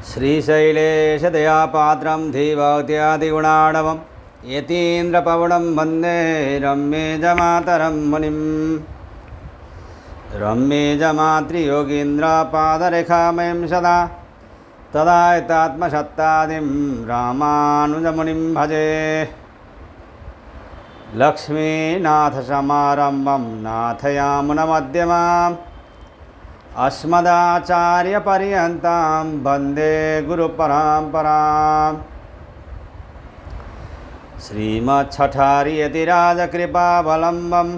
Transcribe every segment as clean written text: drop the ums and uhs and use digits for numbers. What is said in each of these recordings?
श्रीशैलेशदयापात्रं धीभक्त्यादिगुणाणवं यतीन्द्रपवनं वन्दे रम्येजमातरं मुनिं रम्येजमातृयोगीन्द्रपादरेखामयं सदा तदायतात्मसत्तादिं रामानुजमुनिं भजे। लक्ष्मीनाथसमारम्भं नाथयामुनमध्यमाम् अस्मदाचार्यपर्यन्तां वन्दे गुरुपरम्पराम्। श्रीमच्छठारियतिराजकृपावलम्बं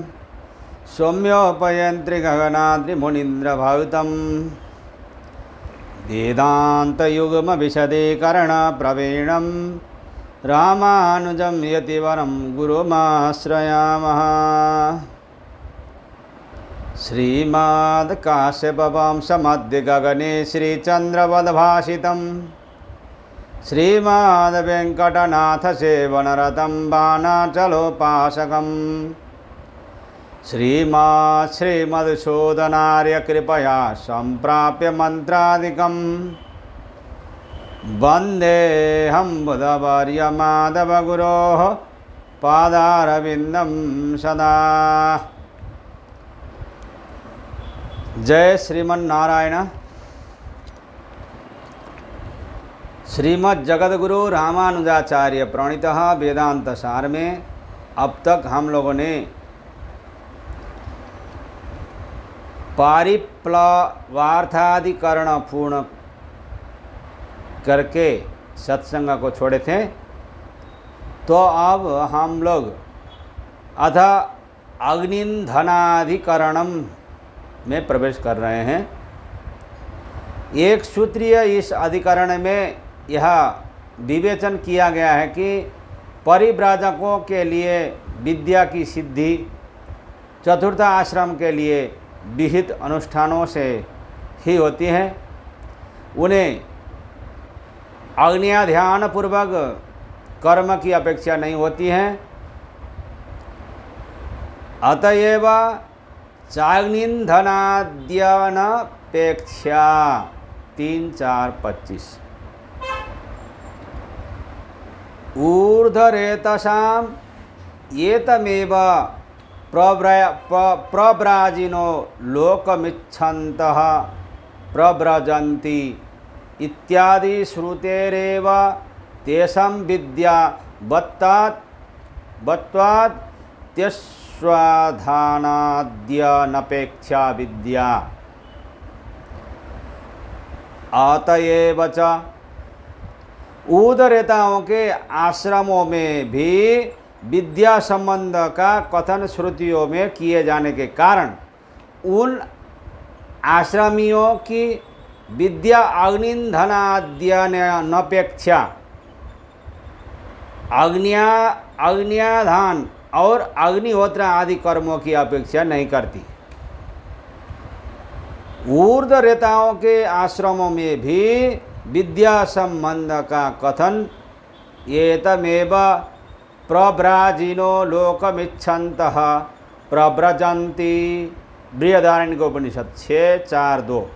सौम्योपयन्त्रिगगनाद्रिमुनीन्द्रभूतं वेदान्तयुग्मविशदीकरणप्रवीणं रामानुजं यतिवरं गुरुमाश्रयामः। श्रीमद्काश्यपवंशमध्यगगने श्रीचन्द्रवद्भासितं श्रीमद्वेङ्कटनाथसेवनरतं बाणाचलोपासकं श्रीमधुसूदनार्यकृपया सम्प्राप्य मन्त्रादिकं वन्देऽहं बुधवर्यमाधवगुरोः पादारविन्दं सदा। जय श्रीमन्नारायण। श्रीमद् जगद्गुरु रामानुजाचार्य प्रणीतः वेदांत सार में अब तक हम लोगों ने पारिप्लवार्थाधिकरण पूर्ण करके सत्संग को छोड़े थे, तो अब हम लोग अथ अग्निंधनाधिकरणम में प्रवेश कर रहे हैं। एक सूत्रीय इस अधिकरण में यह विवेचन किया गया है कि परिव्राजकों के लिए विद्या की सिद्धि चतुर्थ आश्रम के लिए विहित अनुष्ठानों से ही होती है। उन्हें अग्न्या पूर्वक कर्म की अपेक्षा नहीं होती है। अतएव चाग्निंधनाद्यनपेक्षा 3-4-25 ऊर्ध्वरेतसां एतमेव प्रव्राजिनो लोकमिच्छन्तः प्रव्रजन्ति इत्यादि श्रुतेरेव तेषां विद्या बत्वात् स्वाधानाद्यनपेक्षा विद्या। अतएव च उदरेताओं के आश्रमों में भी विद्या संबंध का कथन श्रुतियों में किए जाने के कारण उन आश्रमियों की विद्या अग्निंधनाद्यनपेक्षा अग्न्याधान और अग्निहोत्र आदि कर्मों की अपेक्षा नहीं करती। ऊर्ध्वरेताओं के आश्रमों में भी विद्या संबंध का कथन एतमेव प्रव्राजिनो लोकमिच्छन्तः प्रव्रजन्ति बृहदारण्यकोपनिषद 6:4-2।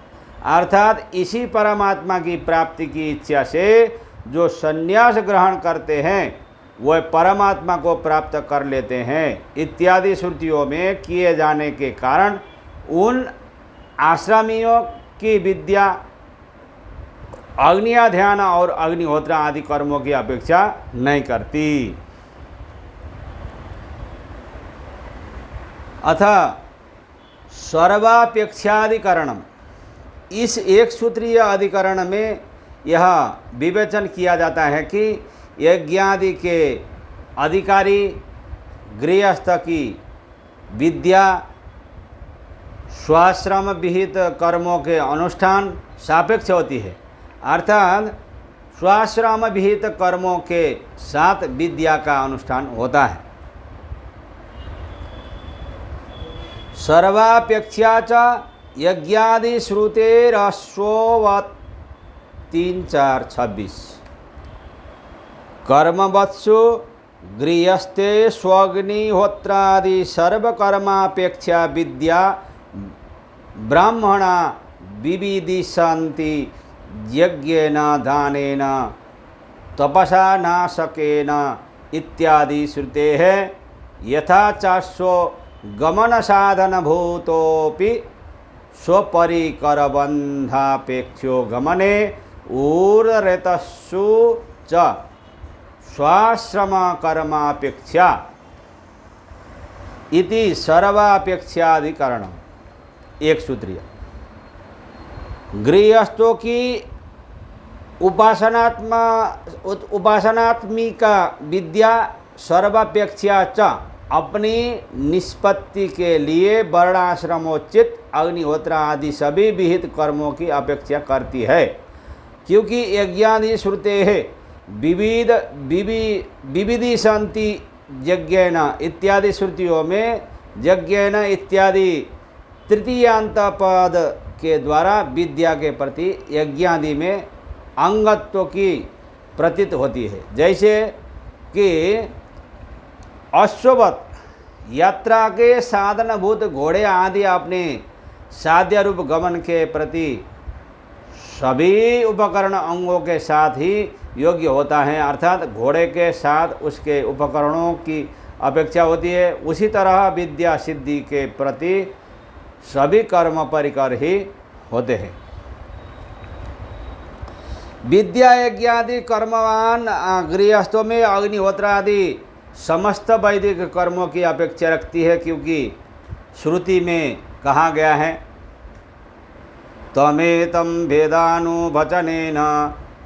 अर्थात इसी परमात्मा की प्राप्ति की इच्छा से जो संन्यास ग्रहण करते हैं वह परमात्मा को प्राप्त कर लेते हैं इत्यादि श्रुतियों में किए जाने के कारण उन आश्रमियों की विद्या अग्निया ध्यान और अग्निहोत्र आदि कर्मों की अपेक्षा नहीं करती। अथ सर्वापेक्षाधिकरणम, इस एक सूत्रीय अधिकरण में यह विवेचन किया जाता है कि यज्ञादि के अधिकारी गृहस्थ की विद्या स्वाश्रम विहित कर्मों के अनुष्ठान सापेक्ष होती है। अर्थात स्वाश्रम विहित कर्मों के साथ विद्या का अनुष्ठान होता है। सर्वापेक्षा च यज्ञादि श्रुतेरश्ववत् 3-4-26 कर्मवत्सु गृहस्थे स्वग्निहोत्रादि सर्वकर्मापेक्षा विद्या ब्राह्मणा विविदिशन्ति यज्ञेन दानेन तपसा नाशकेन इत्यादि श्रुतेः यथा चास्यो गमन साधन भूतोपि स्वपरिकरबन्धापेक्षो गमने ऊर्ध्वरेतसु च स्वाश्रम कर्मापेक्षा इति सर्वापेक्षाधिकरण। एक सूत्रीय गृहस्थों की उपासनात्मिका विद्या सर्वापेक्षा च अपनी निष्पत्ति के लिए वर्णाश्रमोचित अग्निहोत्र आदि सभी विहित कर्मों की अपेक्षा करती है, क्योंकि यज्ञादि श्रुते है विविधि शांति यज्ञेन इत्यादि श्रुतियों में यज्ञेन इत्यादि तृतीयांत पद के द्वारा विद्या के प्रति यज्ञादि में अंगत्व की प्रतीत होती है। जैसे कि अश्ववत यात्रा के साधनभूत घोड़े आदि अपने साध्य रूप गमन के प्रति सभी उपकरण अंगों के साथ ही योग्य होता है, अर्थात घोड़े के साथ उसके उपकरणों की अपेक्षा होती है। उसी तरह विद्या सिद्धि के प्रति सभी कर्म परिकर ही होते हैं। विद्या यज्ञ आदि कर्मवान गृहस्थों में अग्निहोत्र आदि समस्त वैदिक कर्मों की अपेक्षा रखती है, क्योंकि श्रुति में कहा गया है तमेतं वेदानुवचनेन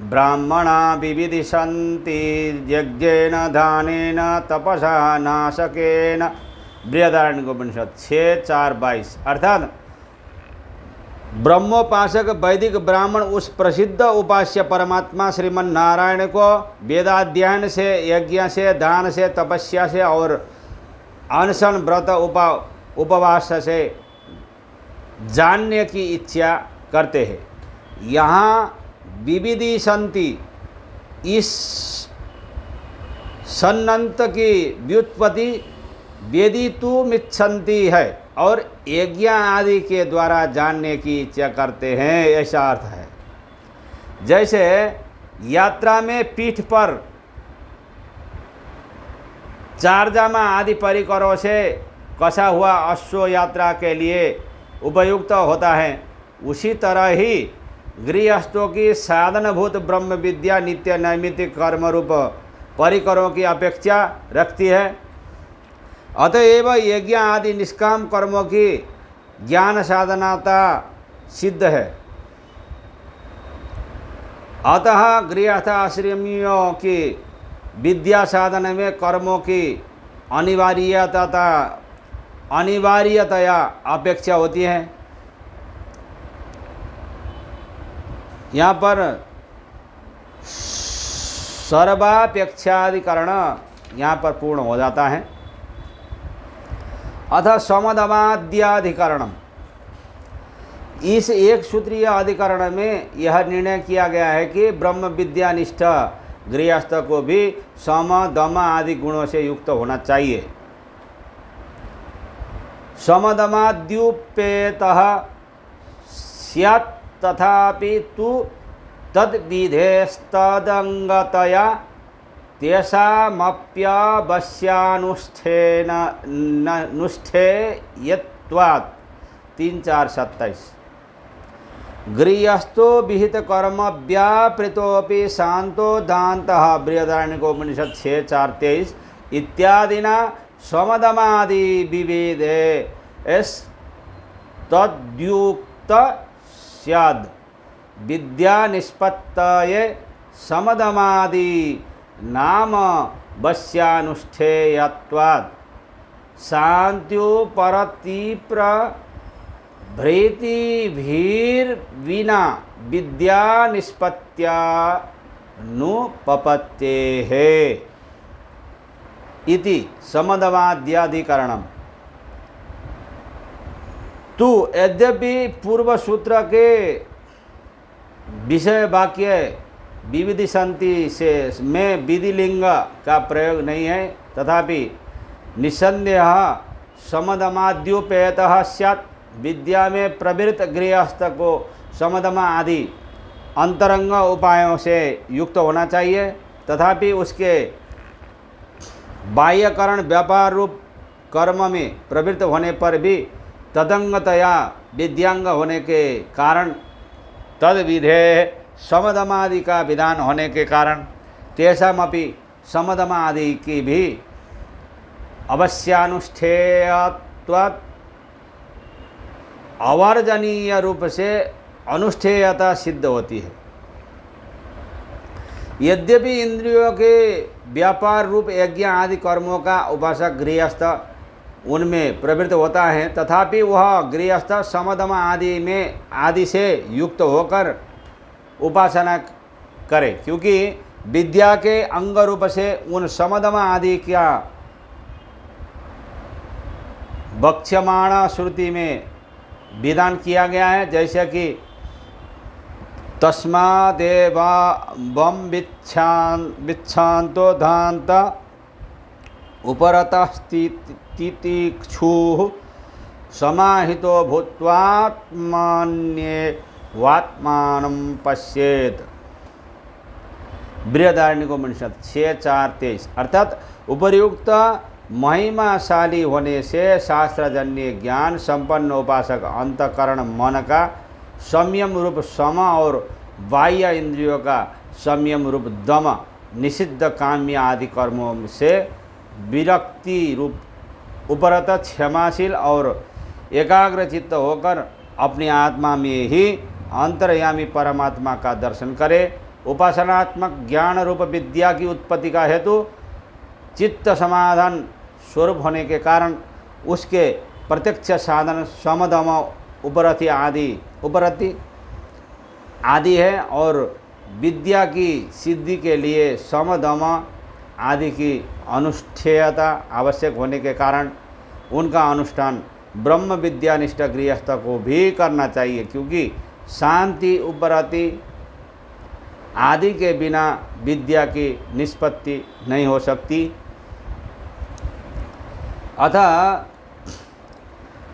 ब्राह्मणा विविदिशन्ति यज्ञेन दानेन तपसा नाशकेन। बृहदारण्यकोपनिषद 6:4-22। अर्थात ब्रह्मोपासक वैदिक ब्राह्मण उस प्रसिद्ध उपास्य परमात्मा श्रीमन नारायण को वेदाध्ययन से, यज्ञ से, दान से, तपस्या से और अनशन व्रत उपवास से जानने की इच्छा करते हैं। यहाँ विविधि संति इस सन्नंत की व्युत्पत्ति वेदितुमिच्छन्ति है और यज्ञ आदि के द्वारा जानने की इच्छा करते हैं, ऐसा अर्थ है। जैसे यात्रा में पीठ पर चारजामा आदि परिकरों से कसा हुआ अश्व यात्रा के लिए उपयुक्त होता है, उसी तरह ही गृहस्थों की साधनभूत ब्रह्म विद्या नित्य नैमित्तिक कर्म रूप परिकरों की अपेक्षा रखती है। अतएव यज्ञ आदि निष्काम कर्मों की ज्ञान साधनाता सिद्ध है। अतः गृहस्थ आश्रमियों की विद्या साधन में कर्मों की अनिवार्यतया अपेक्षा होती है। यहाँ पर सर्वापेक्षाधिकरण यहाँ पर पूर्ण हो जाता है। अतः समदमाद्याधिकरणम, इस एक सूत्रीय अधिकरण में यह निर्णय किया गया है कि ब्रह्म विद्यानिष्ठ गृहस्थ को भी सम दम आदि गुणों से युक्त होना चाहिए। समदमाद्युपेतः स्यात् तथापि तु तद्विधेस्तदंगतया तेषामप्यावश्यानुष्ठेयत्वात् 3:4-27। गृहस्थो विहित कर्म व्यापृतोपि शांतो दान्तः बृहदारण्यकोपनिषद 6:4-23 इत्यादिना समदमादि विवेदे तद्युक्त स्याद्। विद्या निष्पत्तये समदमादि नाम वश्यानुष्ठेयत्वात् शांत्युपरतीप्र भृतिभिर्विना विद्या निष्पत्त्यानुपपत्तेः इति समदमाद्याधिकरणम। तो यद्यपि पूर्व सूत्र के विषय वाक्य विविधि संति से में विधिलिंग का प्रयोग नहीं है, तथापि निसंदेह समदमाद्युपेतः स्यात्। विद्या में प्रवृत्त गृहस्थ को समदमा आदि अंतरंग उपायों से युक्त होना चाहिए। तथापि उसके बाह्यकरण व्यापार रूप कर्म में प्रवृत्त होने पर भी तदंगतया विद्यांग होने के कारण तद विधेय समदमादि का विधान होने के कारण तेषामपि समदमादि की भी अवश्यानुष्ठेयत्वात् अवर्जनीय रूप से अनुष्ठेयता सिद्ध होती है। यद्यपि इंद्रियों के व्यापार रूप यज्ञ आदि कर्मों का उपासक गृहस्थ उनमें प्रवृत्त होता है, तथापि वह गृहस्थ समदम आदि से युक्त होकर उपासना करे, क्योंकि विद्या के अंग रूप से उन समदम आदि का वक्ष्यमाण श्रुति में विधान किया गया है। जैसे कि तस्मादेवा बम विच्छांतो धांत उपरतस्तितिक्षु समाहितो भूत्वात्मान्येवात्मानं पश्येत। बृहदारण्यकोपनिषद 6:4-23। अर्थात उपर्युक्त महिमाशाली होने से शास्त्रजन्य ज्ञान संपन्न उपासक अंतकरण मन का संयम रूप सम और बाह्य इंद्रियों का संयम रूप दम, निषिद्ध काम्य आदि कर्मों से विरक्ति रूप उपरत क्षमाशील और एकाग्र चित्त होकर अपनी आत्मा में ही अंतर्यामी परमात्मा का दर्शन करे। उपासनात्मक ज्ञान रूप विद्या की उत्पत्ति का हेतु चित्त समाधान स्वरूप होने के कारण उसके प्रत्यक्ष साधन समदम उपरति आदि है, और विद्या की सिद्धि के लिए समदम आदि की अनुष्ठेयता आवश्यक होने के कारण उनका अनुष्ठान ब्रह्म विद्यानिष्ठ गृहस्थ को भी करना चाहिए, क्योंकि शांति उपरति आदि के बिना विद्या की निष्पत्ति नहीं हो सकती। अतः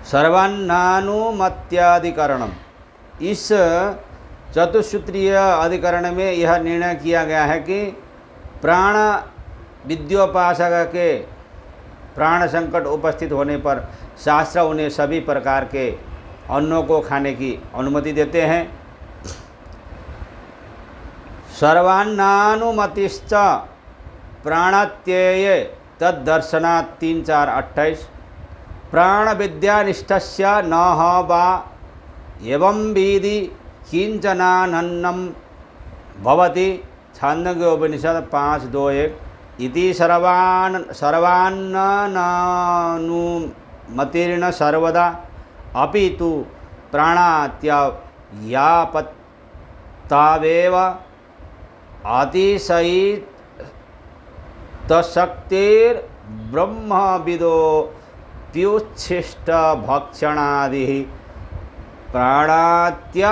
सर्वान्नानुमत्याधिकरणम, इस चतुसूत्रीय अधिकरण में यह निर्णय किया गया है कि प्राण विद्योपासक के प्राण संकट उपस्थित होने पर शास्त्र उन्हें सभी प्रकार के अन्नों को खाने की अनुमति देते हैं। सर्वान्नानुमतिश्च प्राणात्यये तद्दर्शनात् 3:4-28। प्राण विद्यानिष्ठस्य न वा एवं विधि किंचनानन्नं भवति। छांदोग्योपनिषद 5:2-1। इति सर्वान्नानुमतिर्न सर्वदा अपि तु प्राणात्ययापत्तावेव अतिशयितशक्तिर्ब्रह्मविदो प्युच्छिष्ट भक्षणादि प्राणात्ययापत्ता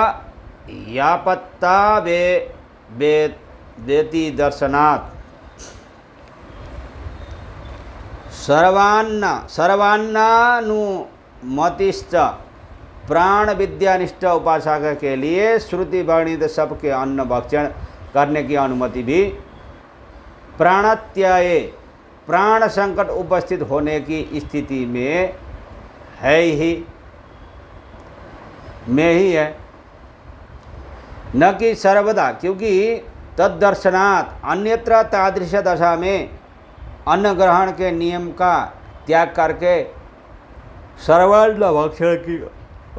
वेति दर्शनात्। सर्वान्नानुमतिश्च प्राण विद्यानिष्ठ उपासक के लिए श्रुति वर्णित सबके अन्न भक्षण करने की अनुमति भी प्राणात्यये प्राण संकट उपस्थित होने की स्थिति में ही है, न कि सर्वदा, क्योंकि तद्दर्शनात् अन्यत्र तादृश दशा में अन्न ग्रहण के नियम का त्याग करके सर्वान्न भक्षण की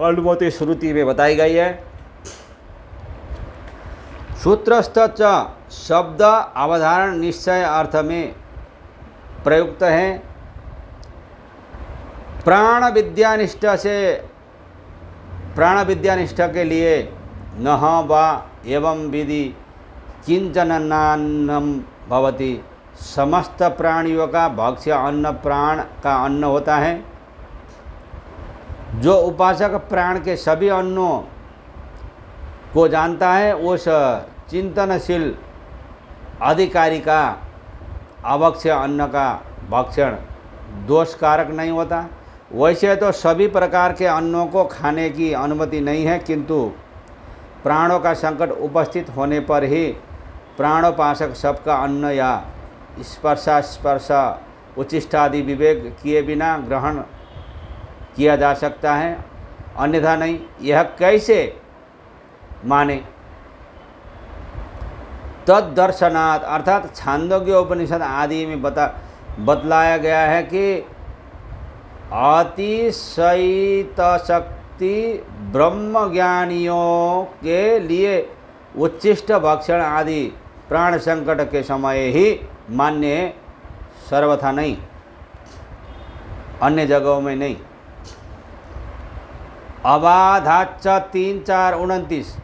अनुमति श्रुति में बताई गई है। सूत्रस्थ च शब्द अवधारण निश्चय अर्थ में प्रयुक्त है। प्राण विद्यानिष्ठ के लिए नह वा एवं विधि किंचनान्नं भवति। समस्त प्राणियों का भक्ष्य अन्न प्राण का अन्न होता है। जो उपासक प्राण के सभी अन्नों को जानता है, उस चिंतनशील अधिकारी का अभक्ष्य अन्न का भक्षण दोषकारक नहीं होता। वैसे तो सभी प्रकार के अन्नों को खाने की अनुमति नहीं है, किंतु प्राणों का संकट उपस्थित होने पर ही प्राणोपासक सबका अन्न या स्पर्श उच्छिष्टादि विवेक किए बिना ग्रहण किया जा सकता है, अन्यथा नहीं। यह कैसे माने? तद्दर्शनात् अर्थात छांदोग्य उपनिषद आदि में बतलाया गया है कि अतिशयित शक्ति ब्रह्मज्ञानियों के लिए उच्छिष्ट भक्षण आदि प्राण संकट के समय ही मान्य है, सर्वथा नहीं, अन्य जगहों में नहीं। अबाधाच्च 3:4-29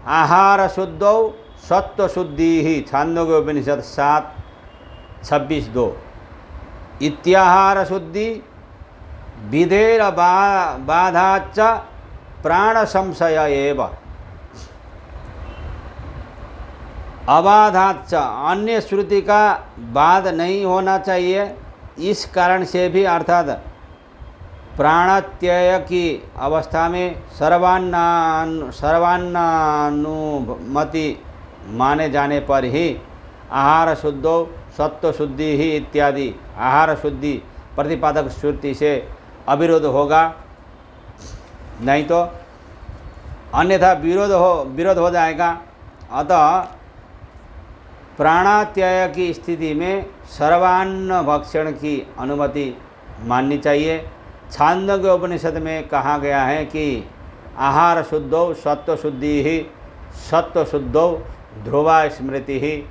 आहार शुद्धौ सत्व शुद्धि ही छांदोग्य उपनिषद 7:26-2 इत्याहार शुद्धि विधेर बाधाच्च प्राण संशय एव अबाधाच्च अन्य श्रुति का बाध नहीं होना चाहिए। इस कारण से भी अर्थात प्राणत्यय की अवस्था में सर्वान्नानुमति माने जाने पर ही आहार शुद्धो सत्व शुद्धि ही इत्यादि आहार शुद्धि प्रतिपादक श्रुति से अविरोध होगा, नहीं तो अन्यथा विरोध हो जाएगा। अतः प्राणात्यय की स्थिति में सर्वान्न भक्षण की अनुमति माननी चाहिए। छांदोग्य उपनिषद में कहा गया है कि आहार शुद्धौ सत्व शुद्धि ही सत्व शुद्धौ ध्रुवा स्मृति ही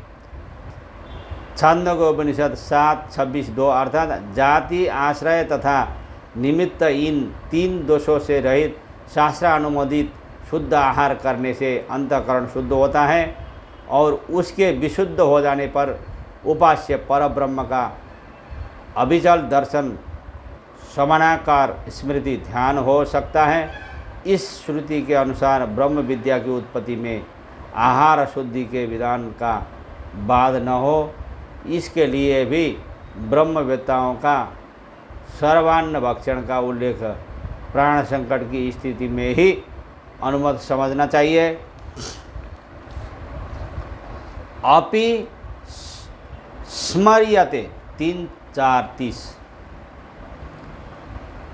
छांदोग्य उपनिषद 7:26-2 अर्थात जाति आश्रय तथा निमित्त इन 3 दोषों से रहित शास्त्रानुमोदित शुद्ध आहार करने से अंतःकरण शुद्ध होता है और उसके विशुद्ध हो जाने पर उपास्य परब्रह्म का अभिचल दर्शन समानाकार स्मृति ध्यान हो सकता है। इस श्रुति के अनुसार ब्रह्म विद्या की उत्पत्ति में आहार शुद्धि के विधान का बाध न हो, इसके लिए भी ब्रह्मवेत्ताओं का सर्वान्न भक्षण का उल्लेख प्राण संकट की स्थिति में ही अनुमत समझना चाहिए। अपि स्मर्यते 3:4-30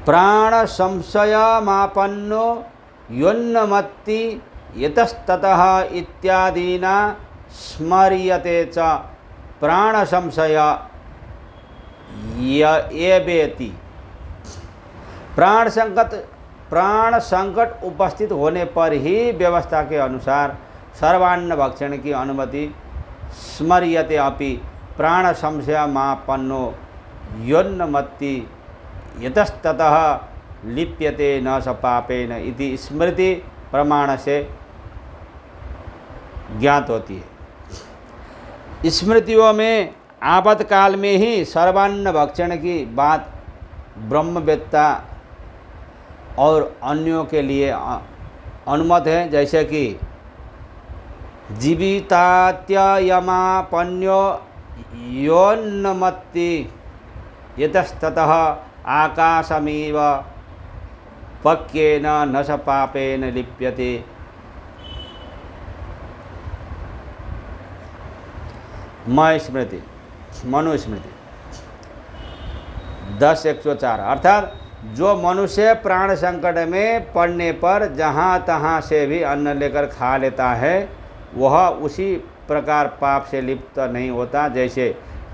प्राण संशयमापन्नो योन्नमत्ति यतस्ततः इत्यादीना स्मर्यते च प्राण संशय एवेति प्राण संकट उपस्थित होने पर ही व्यवस्था के अनुसार सर्वान्न भक्षण की अनुमति स्मर्यते अपि प्राण संशयमापन्नो योन्नमत्ति यतस्ततः लिप्यते न स पापेन इति स्मृति प्रमाण से ज्ञात होती है। स्मृतियों में आपातकाल में ही सर्वान्न भक्षण की बात ब्रह्मवेत्ता और अन्यों के लिए अनुमत है, जैसे कि जीवितात्ययमापन्यो योन्नमत्ति यतस्ततः आकाशमिव पक्येन न स पापेन लिप्यते। स्मृति मनुस्मृति 10:104 अर्थात जो मनुष्य प्राण संकट में पड़ने पर जहाँ तहाँ से भी अन्न लेकर खा लेता है वह उसी प्रकार पाप से लिप्त नहीं होता जैसे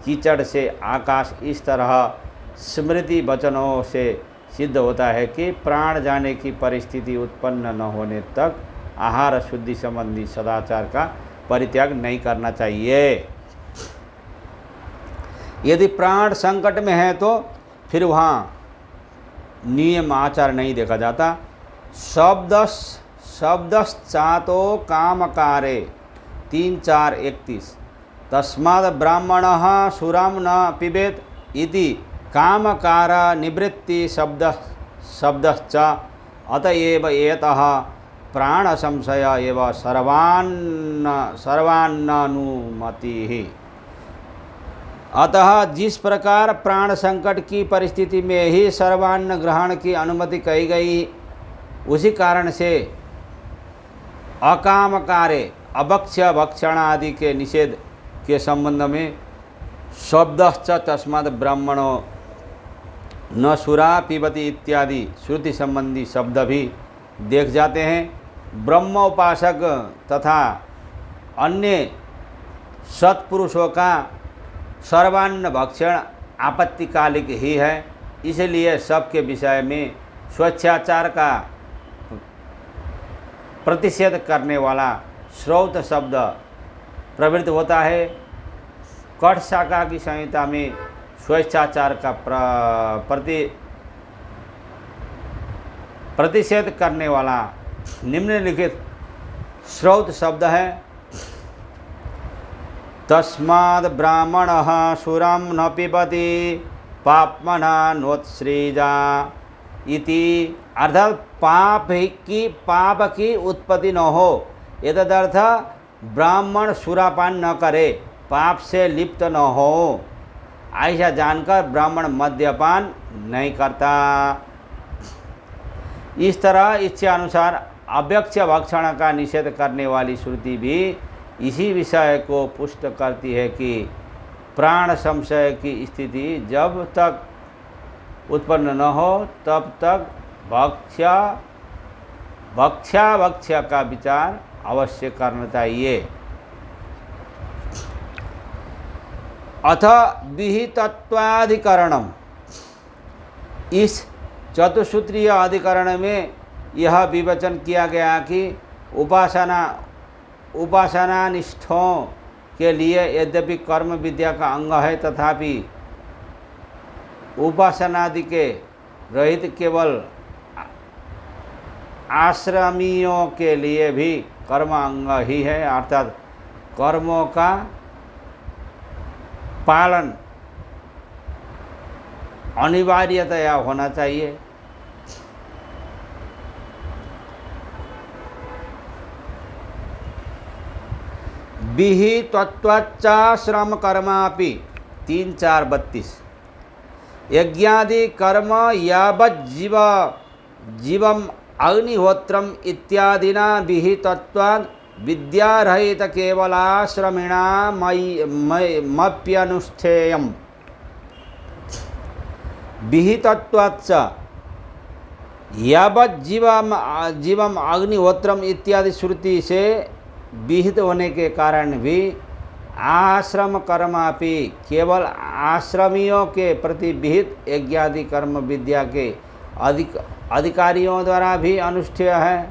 कीचड़ से आकाश। इस तरह स्मृति वचनों से सिद्ध होता है कि प्राण जाने की परिस्थिति उत्पन्न न होने तक आहार शुद्धि संबंधी सदाचार का परित्याग नहीं करना चाहिए। यदि प्राण संकट में है तो फिर वहाँ नियम आचार नहीं देखा जाता। शब्दश्चातो कामकारे 3:4-31 तस्माद् ब्राह्मणः सुरां न पिबेत् इति कामकार निवृत्ति शब्दश्च अतएव एतः प्राण संशय एव सर्वान्नानुमतिः। अतः जिस प्रकार प्राण संकट की परिस्थिति में ही सर्वान्न ग्रहण की अनुमति कही गई, उसी कारण से अकाम कार्य अभक्ष्य भक्षण आदि के निषेध के संबंध में शब्दश्च तस्मात् ब्राह्मणो न सुरा पीबती इत्यादि श्रुति संबंधी शब्द भी देख जाते हैं। ब्रह्म उपासक तथा अन्य सत्पुरुषों का सर्वान्न भक्षण आपत्तिकालिक ही है, इसलिए सबके विषय में स्वेच्छाचार का प्रतिषेध करने वाला श्रौत शब्द प्रवृत्त होता है। कठ शाखा की संहिता में स्वेच्छाचार का प्रतिषेध करने वाला निम्नलिखित श्रौत शब्द है। तस्माद् ब्राह्मणः सुरं न पिबति पाप्मना नोत्सृजा इति, अर्थात पाप की उत्पत्ति न हो, एतदर्थ ब्राह्मण सुरापान न करे, पाप से लिप्त न हो, ऐसा जानकर ब्राह्मण मद्यपान नहीं करता। इस तरह इच्छा अनुसार अभक्ष्य भक्षण का निषेध करने वाली श्रुति भी इसी विषय को पुष्ट करती है कि प्राण संशय की स्थिति जब तक उत्पन्न न हो तब तक भक्ष्य का विचार अवश्य करना चाहिए। अथ विहितत्वाधिकरणम, इस चतुसूत्रीय अधिकरण में यह विवेचन किया गया कि उपासनानिष्ठों के लिए यद्यपि कर्म विद्या का अंग है, तथापि उपासनादि के रहित केवल आश्रमियों के लिए भी कर्म अंग ही है, अर्थात कर्मों का पालन अनिवार्यतया होना चाहिए। विहितत्वाच्च श्रम कर्मापि 3:4-32, यज्ञादि कर्म यावत् जीवम अग्निहोत्रम इत्यादिना विहितत्वात् विद्यारहित केवलाश्रमिणा मप्यनुष्ठेयम्। विहितत्वाच्च यावत् जीवम अग्निहोत्रम इत्यादि श्रुति से विहित होने के कारण भी आश्रम कर्मापि, केवल आश्रमियों के प्रति विहित यज्ञादि कर्म विद्या के अधिकारियों द्वारा भी अनुष्ठेय है।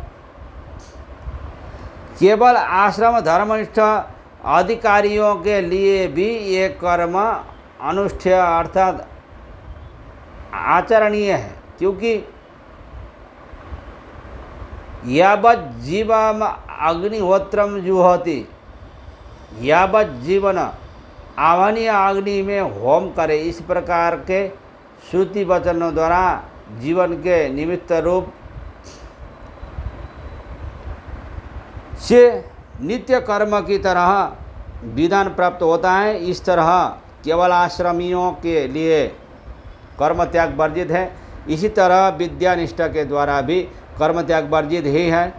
केवल आश्रम धर्मनिष्ठ अधिकारियों के लिए भी ये कर्म अनुष्ठेय अर्थात आचरणीय है, क्योंकि यावत् जीवम अग्निहोत्रम जुहोति, यावत् जीवन आवनीय अग्नि में होम करे, इस प्रकार के श्रुति वचनों द्वारा जीवन के निमित्त रूप से नित्य कर्म की तरह विधान प्राप्त होता है। इस तरह केवल आश्रमियों के लिए कर्म त्याग वर्जित है, इसी तरह विद्यानिष्ठा के द्वारा भी कर्म त्याग वर्जित ही है।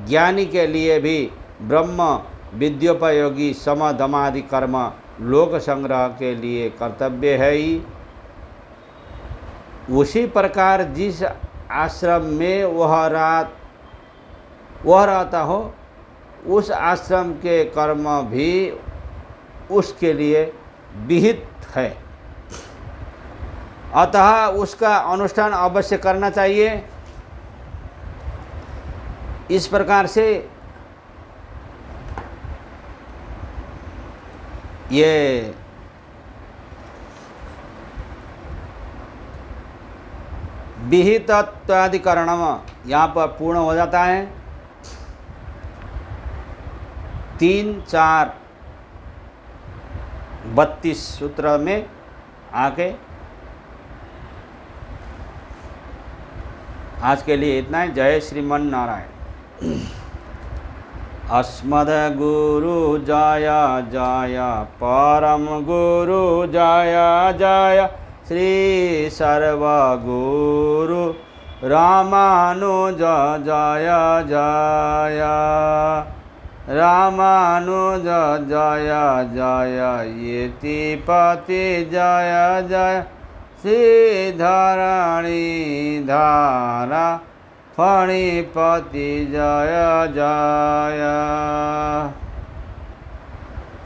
ज्ञानी के लिए भी ब्रह्म विद्योपयोगी सम दमादि कर्म लोक संग्रह के लिए कर्तव्य है ही। उसी प्रकार जिस आश्रम में वह रहता हो, उस आश्रम के कर्म भी उसके लिए विहित है, अतः उसका अनुष्ठान अवश्य करना चाहिए। इस प्रकार से ये विहितत्वाधिकरण यहाँ पर पूर्ण हो जाता है। 3:4-32 सूत्र में आके आज के लिए इतना है। जय श्रीमन नारायण। अस्मद् गुरु जय जय, परम गुरु जय जय, श्री सर्वगुरु रामानुज जय जय रामानुज जय जय यतिपति जय जय श्रीधरणी धारा फणिपति जय जय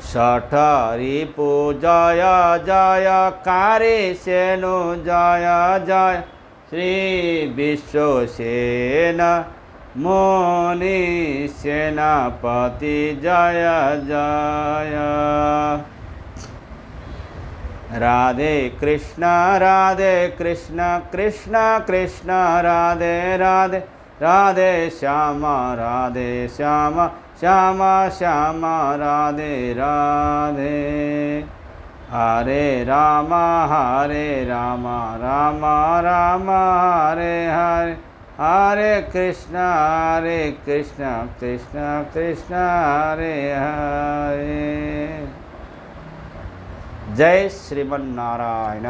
षठरिपु जय जय कारिसेनु जय जय श्री विश्वसेन मुनि सेनापति जय जय राधे कृष्ण कृष्ण कृष्ण राधे राधे राधे श्याम श्याम श्याम राधे राधे हरे राम राम राम हरे हरे हरे कृष्ण कृष्ण कृष्ण हरे हरे। जय श्रीमन्नारायण।